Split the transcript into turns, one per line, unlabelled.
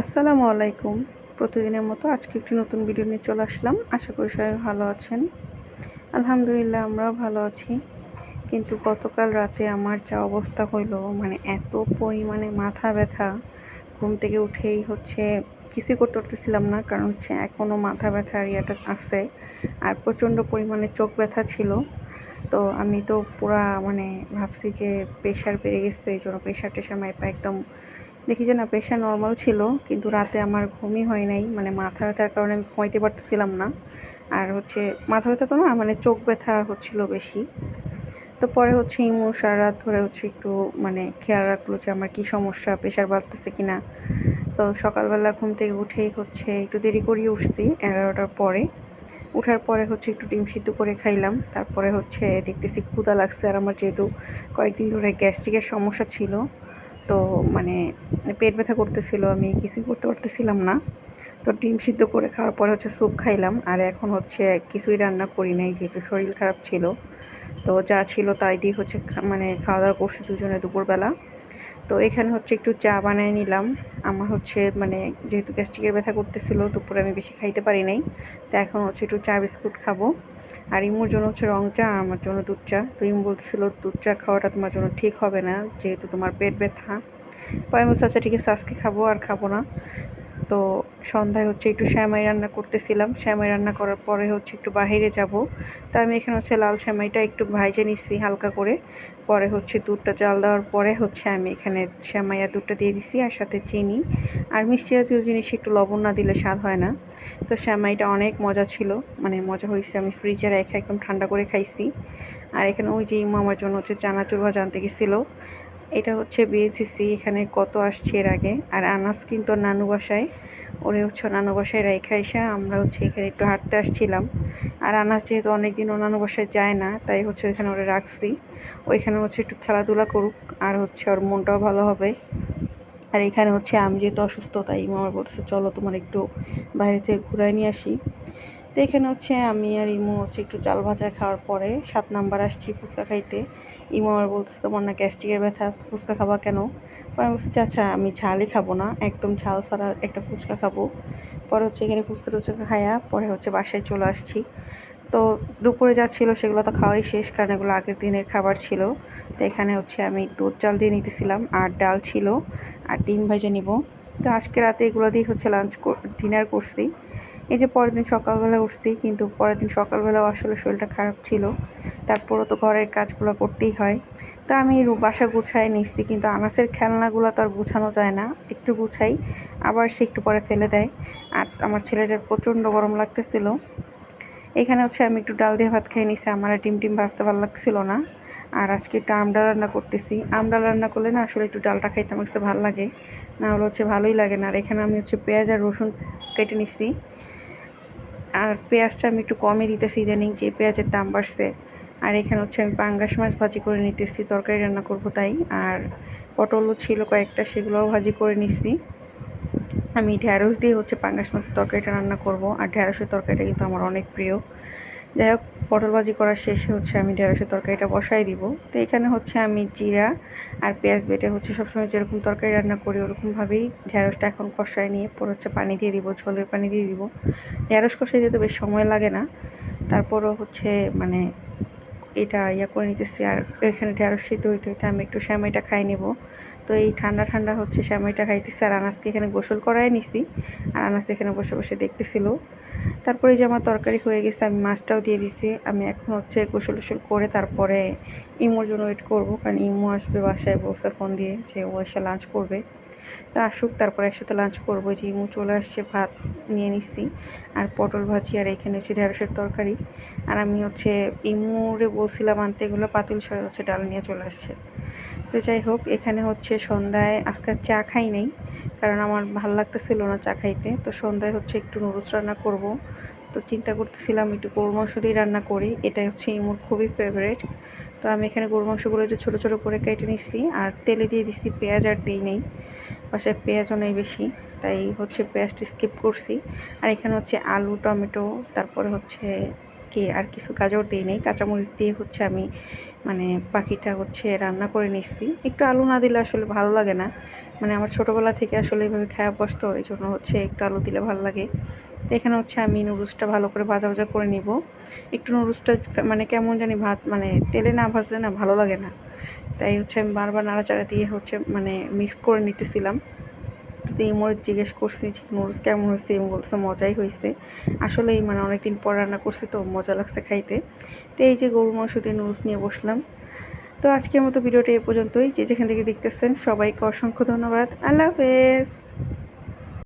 আসসালামু আলাইকুম। প্রতিদিনের মতো আজকে একটি নতুন ভিডিও নিয়ে চলে আসলাম। আশা করি সবাই ভালো আছেন। আলহামদুলিল্লাহ আমরাও ভালো আছি। কিন্তু গতকাল রাতে আমার যা অবস্থা হইল, মানে এত পরিমাণে মাথা ব্যথা, ঘুম থেকে উঠেই কিছুই করতে পারতেছিলাম না। কারণ এখনও মাথা ব্যথার ইয়েটা আছে। আর প্রচণ্ড পরিমাণে চোখ ব্যথা ছিল। তো আমি তো পুরা ভাবছি যে প্রেশার বেড়ে গেছে, এইজন্য প্রেশার-টেশার মাইপা একদম দেখি যে না, প্রেশার নরমাল ছিল। কিন্তু রাতে আমার ঘুমই হয় নাই। মাথা ব্যথার কারণে আমি ঘুমাইতে পারতেছিলাম না। আর মাথা ব্যথা তো না, চোখ ব্যথা হচ্ছিল বেশি। তো পরে ইমু সারারাত ধরে একটু খেয়াল রাখলো যে আমার কী সমস্যা, প্রেশার বাড়তেছে কিনা। তো সকালবেলা ঘুম থেকে উঠেই একটু দেরি করেই উঠছি, 11টার পরে। উঠার পরে একটু ডিম সিদ্ধ করে খাইলাম। তারপরে দেখতেছি ক্ষুধা লাগছে। আর আমার যেহেতু কয়েকদিন ধরে গ্যাস্ট্রিকের সমস্যা ছিল, তো পেট ব্যথা করতেছিল, আমি কিছুই করতে পারতেছিলাম না। তো ডিম সিদ্ধ করে খাওয়ার পরে স্যুপ খাইলাম। আর এখন কিছুই রান্না করি নাই, যেহেতু শরীর খারাপ ছিল। তো যা ছিল তাই দিয়ে খাওয়া দাওয়া করছি দুজনে দুপুরবেলা। তো এখানে একটু চা বানিয়ে নিলাম। আমার যেহেতু গ্যাস্ট্রিকের ব্যথা করতেছিল, দুপুরে আমি বেশি খাইতে পারি নাই। তো এখন একটু চা বিস্কুট খাবো। আর ইমুর জন্য রং চা, আর আমার জন্য দুধ চা। তো ইমু বলতেছিল দুধ চা খাওয়াটা তোমার জন্য ঠিক হবে না, যেহেতু তোমার পেট ব্যথা। পরে আমি বলছি আচ্ছা ঠিক আছে, আজকে খাবো আর খাবো না। তো সন্ধ্যায় একটু সেমাই রান্না করতেছিলাম। সেমাই রান্না করার পরে একটু বাহিরে যাব। তো আমি এখানে লাল সেমাইটা একটু ভাইজে নিচ্ছি হালকা করে। পরে দুধটা জাল দেওয়ার পরে আমি এখানে সেমাই আর দুধটা দিয়ে দিচ্ছি, আর সাথে চিনি আর মিষ্টি জাতীয় জিনিস একটু লবণ না দিলে স্বাদ হয় না। তো সেমাইটা অনেক মজা ছিল, মজা হয়েছে। আমি ফ্রিজে রেখে একদম ঠান্ডা করে খাইছি। আর এখানে ওই যে ইমু আমার জন্য চানাচুর ভাজা আনতে গেছিলো। এটা বিএনসিসি, এখানে কত আসছে এর আগে। আর আনাস কিন্তু নানু বাসায়, ওরে নানু বাসায় রেখে এসে আমরা এখানে একটু হাঁটতে আসছিলাম। আর আনাস যেহেতু অনেকদিন ও নানু বাসায় যায় না, তাই ওইখানে ওরে রাখছি। ওইখানে একটু খেলাধুলা করুক, আর ওর মনটাও ভালো হবে। আর এখানে আমি যেহেতু অসুস্থ, তাই আমার বলতেছে চলো তোমার একটু বাইরে থেকে ঘুরাই নিয়ে আসি। তো এখানে আমি আর ইমু একটু চাল ভাজা খাওয়ার পরে 7 নাম্বার আসছি ফুচকা খাইতে। ইমু আমার বলতেছে তোমার না গ্যাস্ট্রিকের ব্যথা, ফুচকা খাবা কেন? পরে আমি বলছি আচ্ছা আমি ঝালই খাবো না, একদম ঝাল ছাড়া একটা ফুচকা খাবো। পরে এখানে ফুচকা টুচকা খাইয়া পরে বাসায় চলে আসছি। তো দুপুরে যা ছিল সেগুলো তো খাওয়াই শেষ, কারণ এগুলো আগের দিনের খাবার ছিল। তো এখানে আমি দুধ চাল দিয়ে নিতেছিলাম, আর ডাল ছিল, আর ডিম ভেজে নিব। তো আজকে রাতে এগুলো দিয়ে ডিনার করছি। এই যে পরের দিন সকালবেলা উঠছি, কিন্তু পরের দিন সকালবেলাও আসলে শরীরটা খারাপ ছিল। তারপরও তো ঘরের কাজগুলো করতেই হয়। তো আমি বাসা গুছাই নিচ্ছি, কিন্তু আনাসের খেলনাগুলো তো আর গুছানো যায় না। একটু গুছাই, আবার সে একটু পরে ফেলে দেয়। আর আমার ছেলেটার প্রচণ্ড গরম লাগতেছিল। এখানে আমি একটু ডাল দিয়ে ভাত খেয়ে নিছি, আমার আর ডিম ভাজতে ভালো লাগছিল না। আর আজকে একটু আমডাল রান্না করতেছি। আমডাল রান্না করলে না আসলে একটু ডালটা খাইতে আমার কাছে ভালো লাগে, না হলে ভালোই লাগে না। আর এখানে আমি পেঁয়াজ আর রসুন কেটে নিছি। আর পেঁয়াজটা আমি একটু কমই দিতেছি ইদানিং, যে পেঁয়াজের দাম বাড়ছে। আর এখানে আমি পাঙ্গাস মাছ ভাজি করে নিতেছি, তরকারি রান্না করব তাই। আর পটলও ছিল কয়েকটা, সেগুলোও ভাজি করে নিছি। আমি ঢ্যাঁড়স দিয়ে পাঙ্গাস মাছের তরকারিটা রান্না করব। আর ঢ্যাঁড়সের তরকারিটা কিন্তু আমার অনেক প্রিয়। যাই হোক, পটল ভাজি করার শেষে আমি ঢেঁড়সের তরকারিটা বসাই দিব। তো এখানে আমি জিরা আর পেঁয়াজ বেটে সবসময় যেরকম তরকারি রান্না করি ওরকমভাবেই ঢেঁড়সটা এখন কষায় নিয়ে পরে পানি দিয়ে দিব, ঝোলের পানি দিয়ে দিব। ঢেঁড়স কষাই দিতে বেশ সময় লাগে না, তারপরও এটা করে নিতেছি। আর এখানে ঢেঁড়স সিদ্ধ হইতে হইতে আমি একটু সেমাইটা খাই নেব। তো এই ঠান্ডা ঠান্ডা সেমাইটা খাইতেছি। আর আনাজকে এখানে গোসল করাই নিছি, আর আনাজ এখানে বসে বসে দেখতেছিল। তারপরে যে আমার তরকারি হয়ে গেছে, আমি মাছটাও দিয়ে দিছি। আমি এখন গোসল টোসল করে তারপরে ইমুর জন্য ওয়েট করবো, কারণ ইমু আসবে বাসায়, বলছে ফোন দিয়ে যে ও এসে লাঞ্চ করবে। তো আসুক, তারপরে একসাথে লাঞ্চ করবো। যে ইমু চলে আসছে, ভাত নিয়ে নিচ্ছি, আর পটল ভাজি, আর এখানে ঢেঁড়সের তরকারি। আর আমি ইমুরে বলছিলাম আনতে, এগুলো পাতিল সহ ডাল নিয়ে চলে আসছে। তো যাই হোক, এখানে সন্ধ্যায় আজকে চা খাই নাই, কারণ আমার ভালো লাগতেছিল না চা খাইতে। তো সন্ধ্যায় একটু নুডলস রান্না করব। তো চিন্তা করতেছিলাম একটু গরুর মাংস দিয়ে রান্না করি, এটাই ইমুর খুবই ফেভারিট। তো আমি এখানে গরুর মাংসগুলো একটু ছোটো ছোটো করে কেটে নিচ্ছি, আর তেলে দিয়ে দিচ্ছি, পেঁয়াজ আর দিই নেই, বাসায় পেঁয়াজও নেই বেশি, তাই পেঁয়াজটা স্কিপ করছি। আর এখানে আলু, টমেটো, তারপরে বাকি আর কিছু গাজর দিই নেই, কাঁচামরিচ দিয়ে হচ্ছে আমি মানে বাকিটা হচ্ছে রান্না করে নিচ্ছি। একটু আলু না দিলে আসলে ভালো লাগে না, মানে আমার ছোটোবেলা থেকে আসলে এইভাবে খাওয়া অভ্যস্ত, তো এই জন্য হচ্ছে একটু আলু দিলে ভালো লাগে। তো এখানে হচ্ছে আমি নুডলসটা ভালো করে ভাজা ভাজা করে নিব। একটু নুডলসটা মানে কেমন জানি মানে তেলে না ভাজলে না ভালো লাগে না, তাই হচ্ছে আমি বারবার নাড়াচাড়া দিয়ে হচ্ছে মানে মিক্স করে নিতেছিলাম। তো ইমোর জিজ্ঞেস করছি যে নুডলস কেমন হয়েছে, ইমো বলছে মজাই হয়েছে। আসলেই মানে অনেকদিন পর রান্না করছি তো মজা লাগছে খাইতে। তো এই যে গরুর মাংস দিয়ে নুডলস নিয়ে বসলাম। তো আজকের মতো ভিডিওটা এ পর্যন্তই। যে যেখান থেকে দেখতেছেন সবাইকে অসংখ্য ধন্যবাদ। আল্লাহ হাফেজ।